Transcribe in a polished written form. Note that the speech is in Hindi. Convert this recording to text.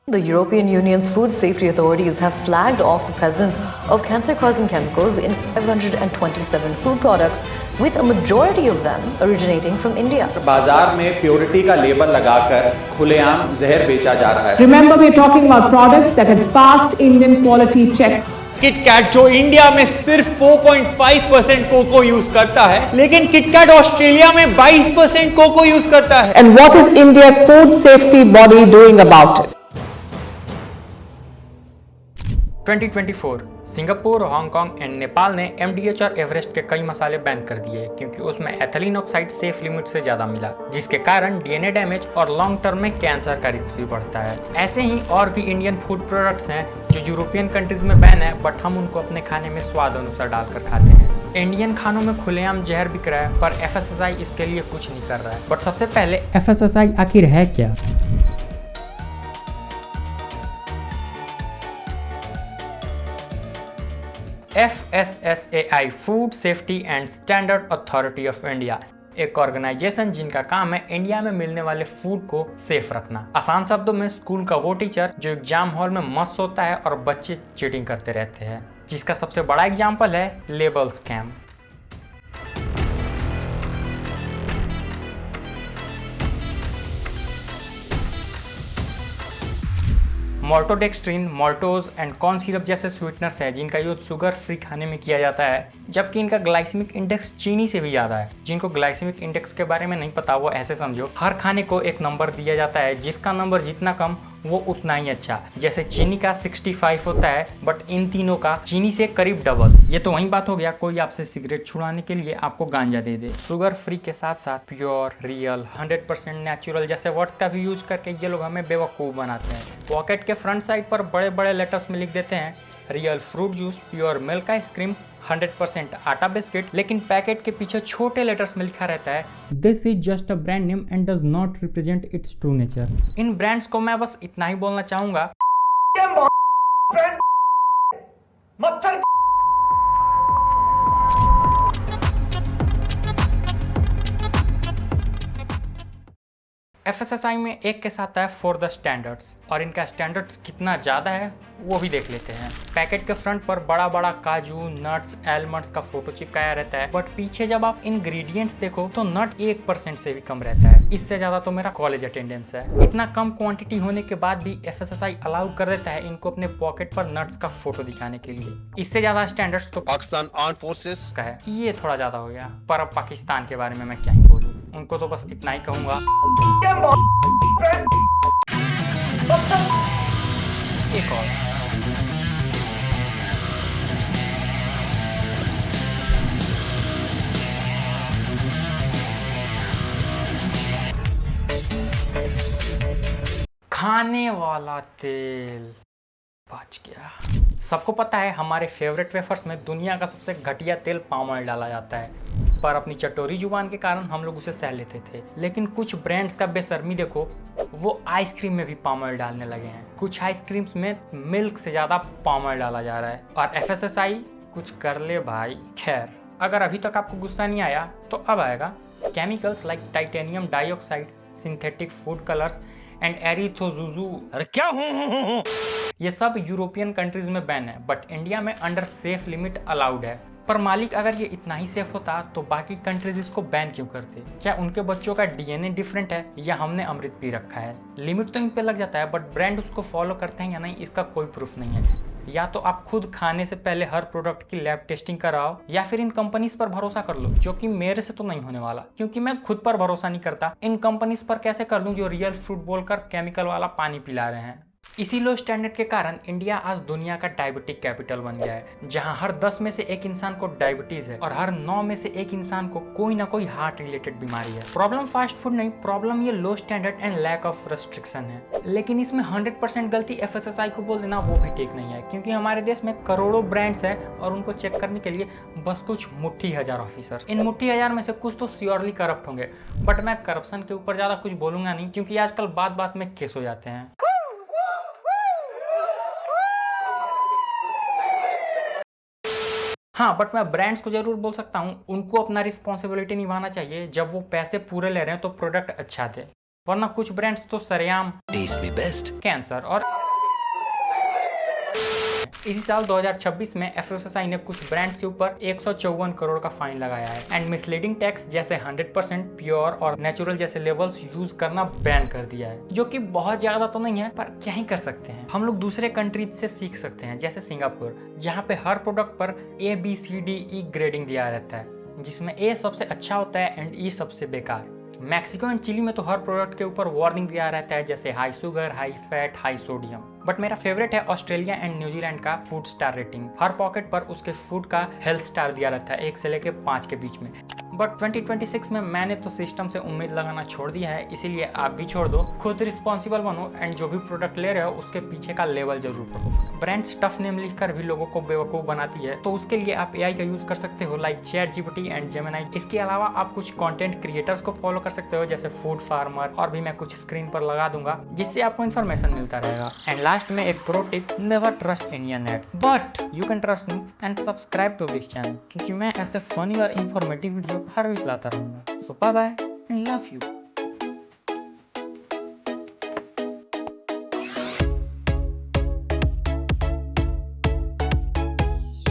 The European Union's food safety authorities have flagged off the presence of cancer-causing chemicals in 527 food products, with a majority of them originating from India. बाजार में प्योरिटी का लेबल लगाकर खुलेआम जहर बेचा जा रहा है। Remember, we're talking about products that had passed Indian quality checks. KitKat जो इंडिया में सिर्फ 4.5% कोको यूज करता है, लेकिन किटकैट ऑस्ट्रेलिया में 22% कोको यूज करता है। And what is India's food safety body doing about it? 2024 Singapore, Hong Kong and Nepal ने एमडीएच और एवरेस्ट के कई मसाले बैन कर दिए क्योंकि उसमें एथिलीन ऑक्साइड सेफ लिमिट से ज्यादा मिला, जिसके कारण डीएनए डैमेज और लॉन्ग टर्म में कैंसर का रिस्क भी बढ़ता है। ऐसे ही और भी इंडियन फूड प्रोडक्ट्स हैं जो यूरोपियन कंट्रीज में बैन है, बट हम उनको अपने खाने में स्वाद अनुसार डालकर खाते हैं। इंडियन खानों में खुलेआम जहर बिक रहा है, पर एफएसएसआई इसके लिए कुछ नहीं कर रहा है। बट सबसे पहले एफएसएसआई आखिर है क्या? FSSAI food safety and standard authority of India, एक ऑर्गेनाइजेशन जिनका काम है इंडिया में मिलने वाले फूड को सेफ रखना। आसान शब्दों में स्कूल का वो टीचर जो एग्जाम हॉल में मस्त होता है और बच्चे चीटिंग करते रहते हैं, जिसका सबसे बड़ा एग्जाम्पल है label scam. Maltodextrin, maltose and corn syrup जैसे स्वीटनर्स हैं जिनका यूज शुगर फ्री खाने में किया जाता है, जबकि इनका ग्लाइसेमिक इंडेक्स चीनी से भी ज़्यादा है। जिनको ग्लाइसेमिक इंडेक्स के बारे में नहीं पता वो ऐसे समझो, हर खाने को एक नंबर दिया जाता है, जिसका नंबर जितना कम वो उतना ही अच्छा। जैसे चीनी का 65 होता है, बट इन तीनों का चीनी से करीब डबल। ये तो वही बात हो गया, कोई आपसे सिगरेट छुड़ाने के लिए आपको गांजा दे दे। शुगर फ्री के साथ साथ प्योर, रियल, 100% नेचुरल जैसे वर्ड्स का भी यूज करके ये लोग हमें बेवकूफ़ बनाते हैं। पॉकेट के फ्रंट साइड पर बड़े बड़े लेटर्स में लिख देते हैं real fruit juice, pure milk ice cream, 100% आटा बिस्किट, लेकिन पैकेट के पीछे छोटे लेटर्स में लिखा रहता है this is just a brand name and does not represent it's true nature. In brands को मैं बस इतना ही बोलना चाहूंगा, एफएसएसआई में एक के साथ है फॉर द स्टैंडर्ड्स, और इनका स्टैंडर्ड्स कितना ज़्यादा है वो भी देख लेते हैं। पैकेट के फ्रंट पर बड़ा बड़ा काजू, नट्स, एलमंड्स का फोटो चिपकाया रहता है, बट पीछे जब आप इंग्रेडिएंट्स देखो तो नट 1% से भी कम रहता है। इससे ज़्यादा तो मेरा कॉलेज अटेंडेंस है। इतना कम क्वांटिटी होने के बाद भी एफएसएसआई अलाउ कर देता है इनको अपने पॉकेट पर नट्स का फोटो दिखाने के लिए। इससे ज़्यादा स्टैंडर्ड्स तो पाकिस्तान आर्म्ड फोर्सेस का है, ये थोड़ा ज़्यादा हो गया। पर अब पाकिस्तान के बारे में मैं क्या ही बोलूँ, उनको तो बस इतना ही कहूँगा एक और। खाने वाला तेल बच गया। सबको पता है हमारे फेवरेट वेफर्स में दुनिया का सबसे घटिया तेल पाम ऑयल डाला जाता है, पर अपनी चटोरी जुबान के कारण हम लोग उसे सह लेते थे। लेकिन कुछ ब्रांड्स का बेशर्मी देखो, वो आइसक्रीम में भी पाम ऑयल डालने लगे हैं। कुछ आइसक्रीम्स में मिल्क से ज़्यादा पाम ऑयल डाला जा रहा है, और एफएसएसआई कुछ कर ले भाई। खैर, अगर अभी तक आपको गुस्सा नहीं आया तो अब आएगा। Chemicals like titanium dioxide, synthetic food colours and एरिथ्रोजुजू, अरे क्या हूँ ये सब यूरोपियन कंट्रीज में बैन है, बट इंडिया में अंडर सेफ लिमिट अलाउड है। पर मालिक, अगर ये इतना ही सेफ होता तो बाकी कंट्रीज इसको बैन क्यों करते? क्या उनके बच्चों का डीएनए डिफरेंट है या हमने अमृत पी रखा है? लिमिट तो इन पे लग जाता है, बट ब्रांड उसको फॉलो करते हैं या नहीं इसका कोई प्रूफ नहीं है। या तो आप खुद खाने से पहले हर प्रोडक्ट की लैब टेस्टिंग कराओ, या फिर इन कंपनीज पर भरोसा कर लो, जो कि मेरे से तो नहीं होने वाला, क्योंकि मैं खुद पर भरोसा नहीं करता। इन कंपनीज पर कैसे कर दूं जो रियल फ्रूट बोलकर केमिकल वाला पानी पिला रहे हैं। इसी लो स्टैंडर्ड के कारण इंडिया आज दुनिया का डायबिटिक कैपिटल बन गया है, जहां हर 10 में से एक इंसान को डायबिटीज है और हर 9 में से एक इंसान को कोई ना कोई हार्ट रिलेटेड बीमारी है। प्रॉब्लम फास्ट फूड नहीं, प्रॉब्लम ये low standard and lack of restriction है। लेकिन इसमें 100% गलती एफएसएसआई को बोल देना वो भी ठीक नहीं है, क्योंकि हमारे देश में करोड़ों ब्रांड्स हैं और उनको चेक करने के लिए बस कुछ मुट्ठी हजार ऑफिसर। इन मुट्ठी हजार में से कुछ तो श्योरली करप्ट होंगे, बट मैं करप्शन के ऊपर ज्यादा कुछ बोलूंगा नहीं, क्योंकि आजकल बात बात में केस हो जाते हैं। हाँ, बट मैं ब्रांड्स को जरूर बोल सकता हूँ, उनको अपना रिस्पॉन्सिबिलिटी निभाना चाहिए। जब वो पैसे पूरे ले रहे हैं तो प्रोडक्ट अच्छा दे। वरना कुछ ब्रांड्स तो सरेआम टेस्ट में बेस्ट कैंसर और इसी साल 2026 में एफएसएसआई ने कुछ ब्रांड्स के ऊपर 154 करोड़ का फाइन लगाया है एंड मिसलीडिंग टैक्स जैसे 100% प्योर और नेचुरल जैसे लेवल्स यूज करना बैन कर दिया है, जो कि बहुत ज्यादा तो नहीं है पर क्या ही कर सकते हैं। हम लोग दूसरे कंट्रीज से सीख सकते हैं, जैसे सिंगापुर, जहाँ पे हर प्रोडक्ट पर ABCDE ग्रेडिंग दिया रहता है, जिसमें A सबसे अच्छा होता है एंड E सबसे बेकार। मैक्सिको एंड चिली में तो हर प्रोडक्ट के ऊपर वार्निंग दिया रहता है, जैसे high sugar, high fat, high sodium. But मेरा फेवरेट है ऑस्ट्रेलिया एंड न्यूजीलैंड का फूड स्टार रेटिंग। हर पॉकेट पर उसके फूड का हेल्थ स्टार दिया रहता है 1 से लेके 5 के बीच में। बट 2026 में मैंने तो सिस्टम से उम्मीद लगाना छोड़ दिया है, इसीलिए आप भी छोड़ दो, खुद रिस्पॉन्सिबल बनो एंड जो भी प्रोडक्ट ले रहे हो उसके पीछे का लेवल जरूर पढ़ो। ब्रांड्स टफ नेम लिखकर भी लोगों को बेवकूफ बनाती है, तो उसके लिए आप AI का यूज कर सकते हो, लाइक ChatGPT एंड Gemini। इसके अलावा आप कुछ कंटेंट क्रिएटर्स को फॉलो कर सकते हो, जैसे फूड फार्मर, और भी मैं कुछ स्क्रीन पर लगा दूंगा जिससे आपको इन्फॉर्मेशन मिलता रहेगा। एंड लास्ट में एक pro tip, never trust Indian ads, but you can trust me and subscribe to this channel, क्योंकि मैं ऐसे फनी और इंफॉर्मेटिव वीडियो हर वीक लाता रहूंगा। So bye bye and love you.